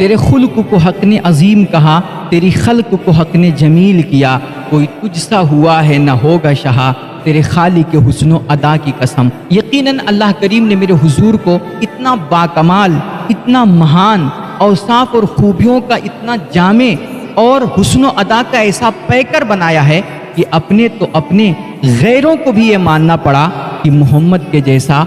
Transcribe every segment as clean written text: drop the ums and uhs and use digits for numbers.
تیرے خلق کو حق نے عظیم کہا، تیری خلق کو حق نے جمیل کیا، کوئی تجھ سا ہوا ہے نہ ہوگا شہا، تیرے خالق کے حسن و ادا کی قسم۔ یقیناً اللہ کریم نے میرے حضور کو اتنا باکمال، اتنا مہان، اوصاف اور خوبیوں کا اتنا جامع اور حسن و ادا کا ایسا پیکر بنایا ہے کہ اپنے تو اپنے غیروں کو بھی یہ ماننا پڑا کہ محمد کے جیسا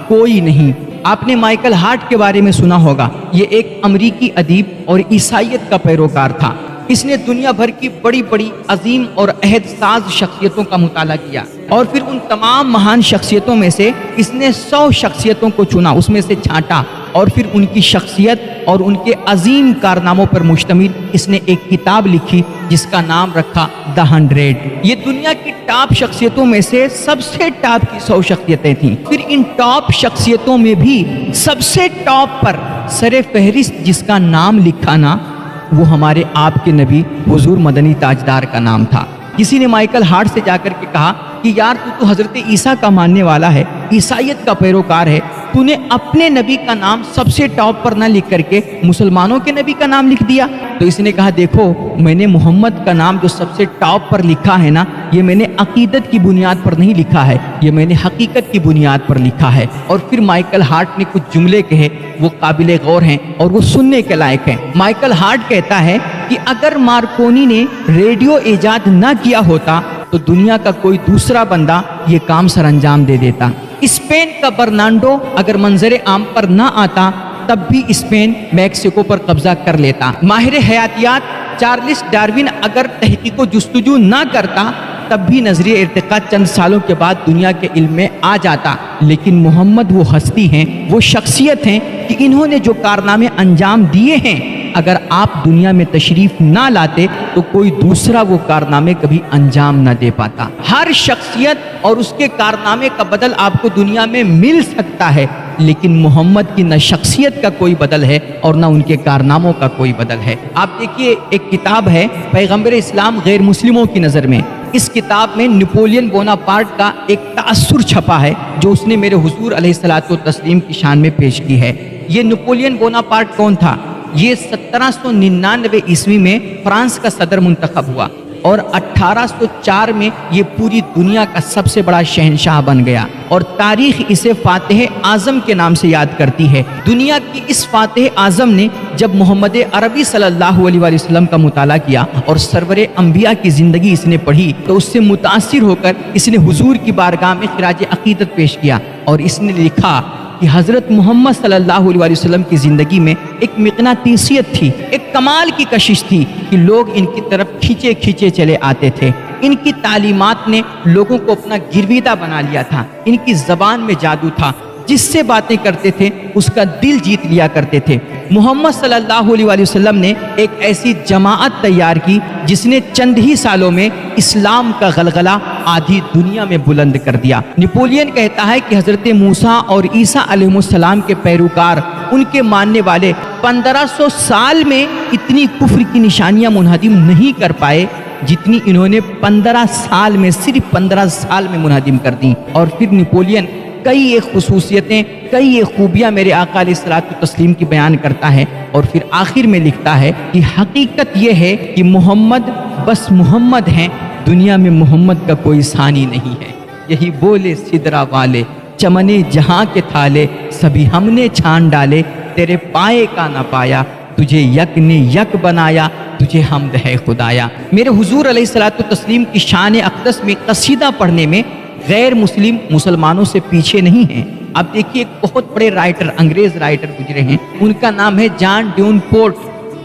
کوئی نہیں۔ آپ نے مائیکل ہارٹ کے بارے میں سنا ہوگا، یہ ایک امریکی ادیب اور عیسائیت کا پیروکار تھا۔ اس نے دنیا بھر کی بڑی بڑی عظیم اور عہد ساز شخصیتوں کا مطالعہ کیا اور پھر ان تمام مہان شخصیتوں میں سے اس نے 100 شخصیتوں کو چنا، اس میں سے چھانٹا اور پھر ان کی شخصیت اور ان کے عظیم کارناموں پر مشتمل اس نے ایک کتاب لکھی جس کا نام رکھا The 100۔ یہ دنیا کی ٹاپ شخصیتوں میں سے سب سے ٹاپ کی 100 شخصیتیں تھیں۔ پھر ان ٹاپ شخصیتوں میں بھی سب سے ٹاپ پر سر فہرست جس کا نام لکھا نا، وہ ہمارے آپ کے نبی حضور مدنی تاجدار کا نام تھا۔ کسی نے مائیکل ہارٹ سے جا کر کے کہا کہ یار تو حضرت عیسیٰ کا ماننے والا ہے، عیسائیت کا پیروکار ہے، تو نے اپنے نبی کا نام سب سے ٹاپ پر نہ لکھ کر کے مسلمانوں کے نبی کا نام لکھ دیا۔ تو اس نے کہا دیکھو، میں نے محمد کا نام جو سب سے ٹاپ پر لکھا ہے نا، یہ میں نے عقیدت کی بنیاد پر نہیں لکھا ہے، یہ میں نے حقیقت کی بنیاد پر لکھا ہے۔ اور پھر مائیکل ہارٹ نے کچھ جملے کہے، وہ قابل غور ہیں اور وہ سننے کے لائق ہیں۔ مائیکل ہارٹ کہتا ہے کہ اگر مارکونی نے ریڈیو ایجاد نہ کیا ہوتا تو دنیا کا کوئی دوسرا بندہ یہ کام سر انجام دے دیتا۔ اسپین کا برنانڈو اگر منظر عام پر نہ آتا تب بھی اسپین میکسیکو پر قبضہ کر لیتا۔ ماہر حیاتیات چارلس ڈارون اگر تحقیق و جستجو نہ کرتا تب بھی نظریہ ارتقاء چند سالوں کے بعد دنیا کے علم میں آ جاتا۔ لیکن محمد وہ ہستی ہیں، وہ شخصیت ہیں کہ انہوں نے جو کارنامے انجام دیے ہیں، اگر آپ دنیا میں تشریف نہ لاتے تو کوئی دوسرا وہ کارنامے کبھی انجام نہ دے پاتا۔ ہر شخصیت اور اس کے کارنامے کا بدل آپ کو دنیا میں مل سکتا ہے، لیکن محمد کی نہ شخصیت کا کوئی بدل ہے اور نہ ان کے کارناموں کا کوئی بدل ہے۔ آپ دیکھیے، ایک کتاب ہے پیغمبر اسلام غیر مسلموں کی نظر میں۔ اس کتاب میں نپولین بوناپارٹ کا ایک تأثر چھپا ہے جو اس نے میرے حضور علیہ الصلوۃ والتسلیم کی شان میں پیش کی ہے۔ یہ نپولین بوناپارٹ کون تھا؟ یہ 1799 عیسوی میں فرانس کا صدر منتخب ہوا اور 1804 میں یہ پوری دنیا کا سب سے بڑا شہنشاہ بن گیا اور تاریخ اسے فاتح اعظم کے نام سے یاد کرتی ہے۔ دنیا کی اس فاتح اعظم نے جب محمد عربی صلی اللہ علیہ وآلہ وسلم کا مطالعہ کیا اور سرور انبیاء کی زندگی اس نے پڑھی تو اس سے متاثر ہو کر اس نے حضور کی بارگاہ میں خراج عقیدت پیش کیا اور اس نے لکھا کہ حضرت محمد صلی اللہ علیہ وآلہ وسلم کی زندگی میں ایک مقناطیسیت تھی، ایک کمال کی کشش تھی کہ لوگ ان کی طرف کھینچے کھینچے چلے آتے تھے۔ ان کی تعلیمات نے لوگوں کو اپنا گرویدہ بنا لیا تھا۔ ان کی زبان میں جادو تھا، جس سے باتیں کرتے تھے اس کا دل جیت لیا کرتے تھے۔ محمد صلی اللہ علیہ وآلہ وسلم نے ایک ایسی جماعت تیار کی جس نے چند ہی سالوں میں اسلام کا غلغلہ آدھی دنیا میں بلند کر دیا۔ نپولین کہتا ہے کہ حضرت موسیٰ اور عیسیٰ علیہ السلام کے پیروکار، ان کے ماننے والے 1500 سال میں اتنی کفر کی نشانیاں منہدم نہیں کر پائے جتنی انہوں نے 15 سال میں، صرف 15 سال میں منہدم کر دی۔ اور پھر نپولین کئی ایک خصوصیتیں، کئی ایک خوبیاں میرے آقا علیہ الصلوۃ والتسلیم کی بیان کرتا ہے اور پھر آخر میں لکھتا ہے کہ حقیقت یہ ہے کہ محمد بس محمد ہیں، دنیا میں محمد کا کوئی ثانی نہیں ہے۔ یہی بولے سدرا والے، چمنے جہاں کے تھالے، سبھی ہم نے چھان ڈالے، تیرے پائے کا نہ پایا، تجھے یک نے یک بنایا، تجھے حمد ہے خدایا۔ میرے حضور علیہ الصلوۃ والتسلیم کی شان اقدس میں قصیدہ پڑھنے میں غیر مسلم مسلمانوں سے پیچھے نہیں ہیں۔ اب دیکھیے، ایک بہت بڑے رائٹر، انگریز رائٹر گزرے ہیں، ان کا نام ہے جان ڈیون پورٹ۔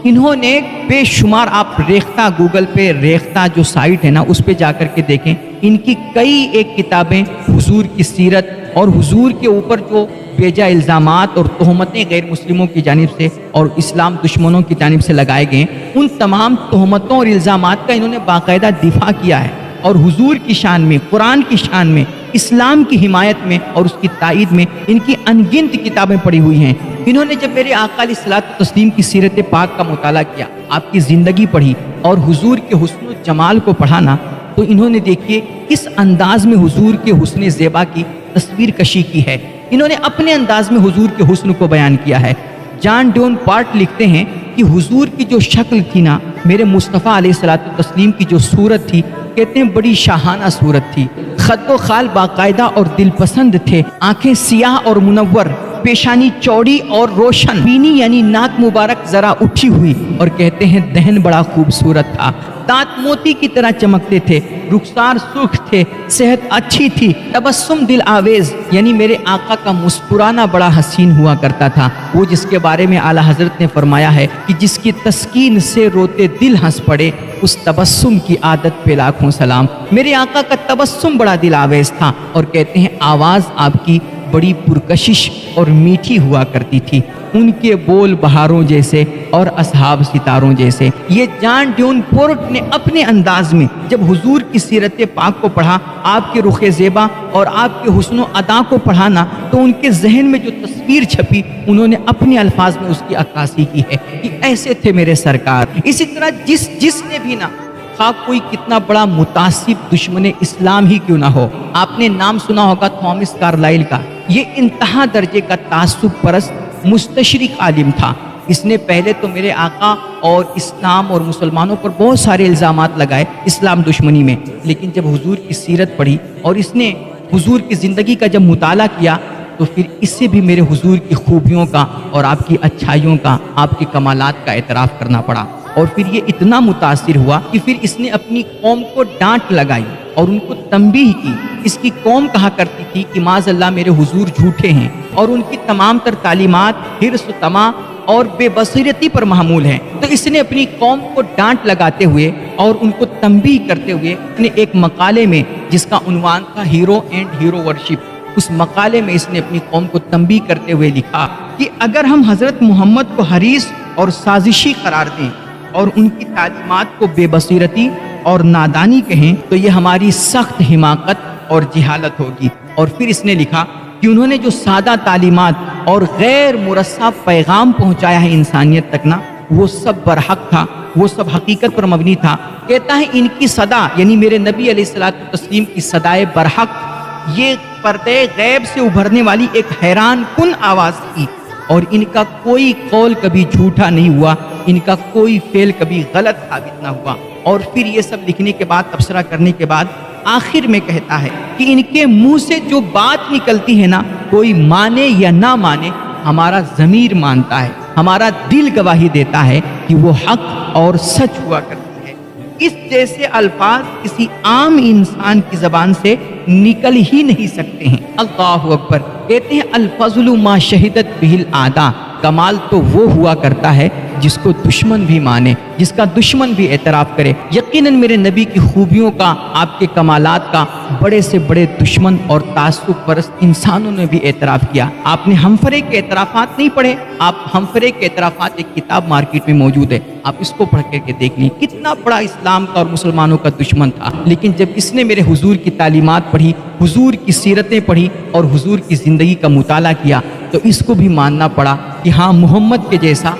انہوں نے بے شمار، آپ ریختہ گوگل پہ ریختہ جو سائٹ ہے نا اس پہ جا کر کے دیکھیں، ان کی کئی ایک کتابیں حضور کی سیرت اور حضور کے اوپر جو بیجا الزامات اور تہمتیں غیر مسلموں کی جانب سے اور اسلام دشمنوں کی جانب سے لگائے گئے، ان تمام تہمتوں اور الزامات کا انہوں نے باقاعدہ دفاع کیا ہے اور حضور کی شان میں، قرآن کی شان میں، اسلام کی حمایت میں اور اس کی تائید میں ان کی انگنت کتابیں پڑھی ہوئی ہیں۔ انہوں نے جب میرے آقا علیہ الصلوۃ والتسلیم کی سیرت پاک کا مطالعہ کیا، آپ کی زندگی پڑھی اور حضور کے حسن و جمال کو پڑھا نا، تو انہوں نے دیکھیے کس انداز میں حضور کے حسن زیبا کی تصویر کشی کی ہے۔ انہوں نے اپنے انداز میں حضور کے حسن کو بیان کیا ہے۔ جان ڈیون پارٹ لکھتے ہیں کہ حضور کی جو شکل تھی نا، میرے مصطفیٰ علیہ الصلوۃ والتسلیم کی جو صورت تھی، کہتے ہیں بڑی شاہانہ صورت تھی، خد و خال باقاعدہ اور دل پسند تھے، آنکھیں سیاہ اور منور، پیشانی چوڑی اور روشن، بینی یعنی ناک مبارک ذرا اٹھی ہوئی، اور کہتے ہیں دہن بڑا خوبصورت تھا، دانت موتی کی طرح چمکتے تھے، رخسار سرخ تھے، صحت اچھی تھی، تبسم دل آویز یعنی میرے آقا کا مسکرانا بڑا حسین ہوا کرتا تھا، وہ جس کے بارے میں اعلیٰ حضرت نے فرمایا ہے کہ جس کی تسکین سے روتے دل ہنس پڑے، اس تبسم کی عادت پہ لاکھوں سلام۔ میرے آقا کا تبسم بڑا دل آویز تھا، اور کہتے ہیں آواز آپ کی بڑی پرکشش اور میٹھی ہوا کرتی تھی، ان کے بول بہاروں جیسے اور اصحاب ستاروں جیسے۔ یہ جان ڈیون پورٹ نے اپنے انداز میں جب حضور کی سیرت پاک کو پڑھا، آپ کے رخ زیبا اور آپ کے حسن و ادا کو پڑھانا، تو ان کے ذہن میں جو تصویر چھپی، انہوں نے اپنے الفاظ میں اس کی عکاسی کی ہے کہ ایسے تھے میرے سرکار۔ اسی طرح جس نے بھی نہ، خواہ کوئی کتنا بڑا متعصب دشمن اسلام ہی کیوں نہ ہو، آپ نے نام سنا ہوگا تھامس کارلائل کا، یہ انتہا درجے کا تعصب پرست مستشرق عالم تھا۔ اس نے پہلے تو میرے آقا اور اسلام اور مسلمانوں پر بہت سارے الزامات لگائے اسلام دشمنی میں، لیکن جب حضور کی سیرت پڑھی اور اس نے حضور کی زندگی کا جب مطالعہ کیا، تو پھر اس سے بھی میرے حضور کی خوبیوں کا اور آپ کی اچھائیوں کا، آپ کے کمالات کا اعتراف کرنا پڑا، اور پھر یہ اتنا متاثر ہوا کہ پھر اس نے اپنی قوم کو ڈانٹ لگائی اور ان کو تنبیہ کی۔ اس کی قوم کہا کرتی تھی کہ معاذ اللہ میرے حضور جھوٹے ہیں، اور ان کی تمام تر تعلیمات حرص و طمع اور بے بصیرتی پر محمول ہیں۔ تو اس نے اپنی قوم کو ڈانٹ لگاتے ہوئے اور ان کو تنبیہ کرتے ہوئے اپنے ایک مقالے میں، جس کا عنوان تھا ہیرو اینڈ ہیرو ورشپ، اس مقالے میں اس نے اپنی قوم کو تنبیہ کرتے ہوئے لکھا کہ اگر ہم حضرت محمد کو حریص اور سازشی قرار دیں اور ان کی تعلیمات کو بے بصیرتی اور نادانی کہیں، تو یہ ہماری سخت حماقت اور جہالت ہوگی۔ اور پھر اس نے لکھا کہ انہوں نے جو سادہ تعلیمات اور غیر مرصع پیغام پہنچایا ہے انسانیت تک نا، وہ سب برحق تھا، وہ سب حقیقت پر مبنی تھا۔ کہتا ہے ان کی صدا یعنی میرے نبی علیہ الصلوۃ والتسلیم کی صدائے برحق، یہ پردے غیب سے ابھرنے والی ایک حیران کن آواز تھی، اور ان کا کوئی قول کبھی جھوٹا نہیں ہوا، ان کا کوئی فعل کبھی غلط ثابت نہ ہوا۔ اور پھر یہ سب لکھنے کے بعد، تبصرہ کرنے کے بعد، آخر میں کہتا ہے کہ ان کے منہ سے جو بات نکلتی ہے نا، کوئی مانے یا نہ مانے، ہمارا ضمیر مانتا ہے، ہمارا دل گواہی دیتا ہے کہ وہ حق اور سچ ہوا کرتی ہے۔ اس جیسے الفاظ کسی عام انسان کی زبان سے نکل ہی نہیں سکتے ہیں۔ اللہ اکبر۔ کہتے ہیں الفضل ما شہدت بہ الاعداء، کمال تو وہ ہوا کرتا ہے جس کو دشمن بھی مانے، جس کا دشمن بھی اعتراف کرے۔ یقیناً میرے نبی کی خوبیوں کا، آپ کے کمالات کا بڑے سے بڑے دشمن اور تعصب پرست انسانوں نے بھی اعتراف کیا۔ آپ نے ہمفرے کے اعترافات نہیں پڑھے؟ آپ ہمفرے کے اعترافات ایک کتاب مارکیٹ میں موجود ہے، آپ اس کو پڑھ کر کے دیکھ لیں، کتنا بڑا اسلام کا اور مسلمانوں کا دشمن تھا۔ لیکن جب اس نے میرے حضور کی تعلیمات پڑھی، حضور کی سیرتیں پڑھی اور حضور کی زندگی کا مطالعہ کیا، تو اس کو بھی ماننا پڑا کہ ہاں محمد کے جیسا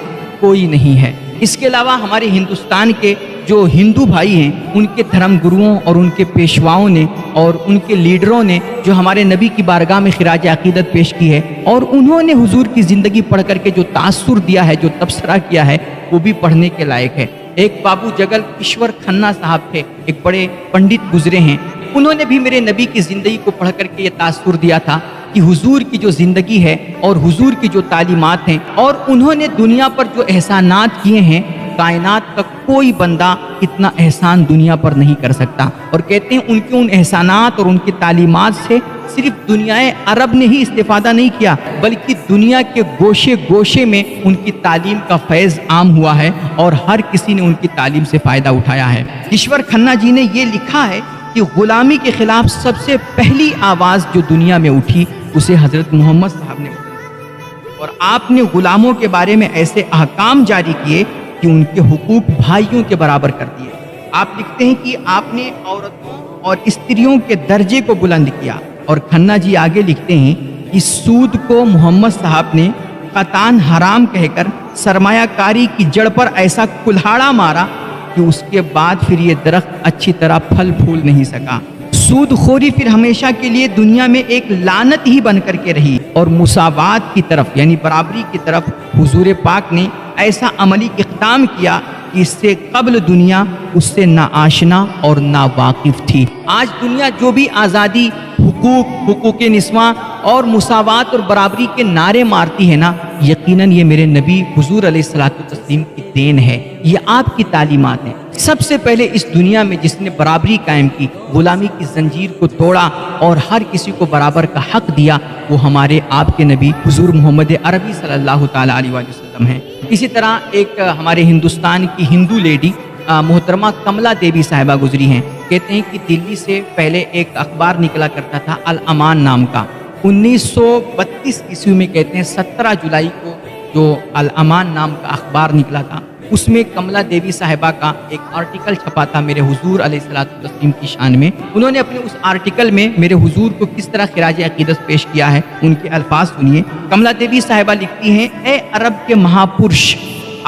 کوئی نہیں ہے۔ اس کے علاوہ ہمارے ہندوستان کے جو ہندو بھائی ہیں، ان کے دھرم گروؤں اور ان کے پیشواؤں نے اور ان کے لیڈروں نے جو ہمارے نبی کی بارگاہ میں خراج عقیدت پیش کی ہے، اور انہوں نے حضور کی زندگی پڑھ کر کے جو تاثر دیا ہے، جو تبصرہ کیا ہے، وہ بھی پڑھنے کے لائق ہے۔ ایک بابو جگل ایشور کھنہ صاحب تھے، ایک بڑے پنڈت گزرے ہیں، انہوں نے بھی میرے نبی کی زندگی کو پڑھ کر کے یہ تاثر دیا تھا کہ حضور کی جو زندگی ہے اور حضور کی جو تعلیمات ہیں، اور انہوں نے دنیا پر جو احسانات کیے ہیں، کائنات کا کوئی بندہ اتنا احسان دنیا پر نہیں کر سکتا۔ اور کہتے ہیں ان کے ان احسانات اور ان کی تعلیمات سے صرف دنیا عرب نے ہی استفادہ نہیں کیا، بلکہ دنیا کے گوشے گوشے میں ان کی تعلیم کا فیض عام ہوا ہے، اور ہر کسی نے ان کی تعلیم سے فائدہ اٹھایا ہے۔ ایشور کھنہ جی نے یہ لکھا ہے کہ غلامی کے خلاف سب سے پہلی آواز جو دنیا میں اٹھی، اسے حضرت محمد صاحب نے اٹھائی، اور آپ نے غلاموں کے بارے میں ایسے احکام جاری کیے کہ ان کے حقوق بھائیوں کے برابر کر دیے۔ آپ لکھتے ہیں کہ آپ نے عورتوں اور استریوں کے درجے کو بلند کیا۔ اور کھنہ جی آگے لکھتے ہیں کہ سود کو محمد صاحب نے قطعاً حرام کہہ کر سرمایہ کاری کی جڑ پر ایسا کلہاڑا مارا کہ اس کے بعد پھر یہ درخت اچھی طرح پھل پھول نہیں سکا۔ سود خوری پھر ہمیشہ کے لیے دنیا میں ایک لعنت ہی بن کر کے رہی، اور مساوات کی طرف یعنی برابری کی طرف حضور پاک نے ایسا عملی اقدام کیا کہ اس سے قبل دنیا اس سے نا آشنا اور نا واقف تھی۔ آج دنیا جو بھی آزادی، حقوق نسواں اور مساوات اور برابری کے نعرے مارتی ہے نا، یقیناً یہ میرے نبی حضور علیہ الصلوۃ والتسلیم کی دین ہے، یہ آپ کی تعلیمات ہیں۔ سب سے پہلے اس دنیا میں جس نے برابری قائم کی، غلامی کی زنجیر کو توڑا اور ہر کسی کو برابر کا حق دیا، وہ ہمارے آپ کے نبی حضور محمد عربی صلی اللہ تعالیٰ علیہ وسلم ہیں۔ اسی طرح ایک ہمارے ہندوستان کی ہندو لیڈی محترمہ کملا دیوی صاحبہ گزری ہیں۔ کہتے ہیں کہ دلی سے پہلے ایک اخبار نکلا کرتا تھا الامان نام کا، 1932 عیسوی میں کہتے ہیں 17 جولائی کو جو الامان نام کا اخبار نکلا تھا، اس میں کملا دیوی صاحبہ کا ایک آرٹیکل چھپا تھا میرے حضور علیہ الصلوۃ والتسلیم کی شان میں۔ انہوں نے اپنے اس آرٹیکل میں میرے حضور کو کس طرح خراج عقیدت پیش کیا ہے، ان کے الفاظ سنیے۔ کملا دیوی صاحبہ لکھتی ہیں، اے عرب کے مہاپرش،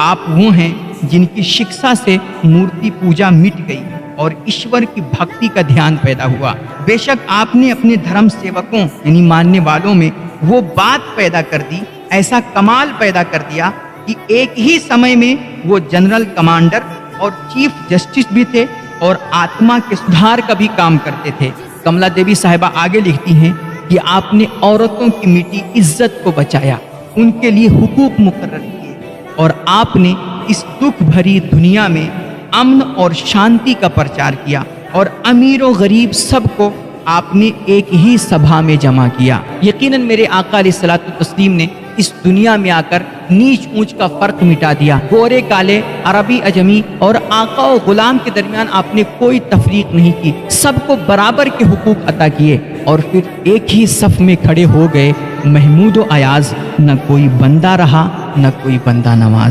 آپ وہ ہیں جن کی شکشا سے مورتی پوجا مٹ گئی اور ایشور کی بھکتی کا دھیان پیدا ہوا۔ بے شک آپ نے اپنے دھرم سیوکوں یعنی ماننے والوں میں وہ بات پیدا کر دی، ایسا کمال پیدا کر دیا کہ ایک ہی سمے میں وہ جنرل کمانڈر اور چیف جسٹس بھی تھے اور آتما کے سدھار کا بھی کام کرتے تھے۔ کملا دیوی صاحبہ آگے لکھتی ہیں کہ آپ نے عورتوں کی مٹی عزت کو بچایا، ان کے لیے حقوق مقرر کیے، اور آپ نے اس دکھ بھری دنیا میں امن اور شانتی کا پرچار کیا، اور امیر و غریب سب کو آپ نے ایک ہی سبھا میں جمع کیا۔ یقیناً میرے آقا علیہ الصلوۃ والتسلیم نے اس دنیا میں آ کر نیچ اونچ کا فرق مٹا دیا، گورے کالے، عربی اجمی اور آقا و غلام کے درمیان آپ نے کوئی تفریق نہیں کی، سب کو برابر کے حقوق عطا کیے، اور پھر ایک ہی صف میں کھڑے ہو گئے، محمود و ایاز، نہ کوئی بندہ رہا نہ کوئی بندہ نواز۔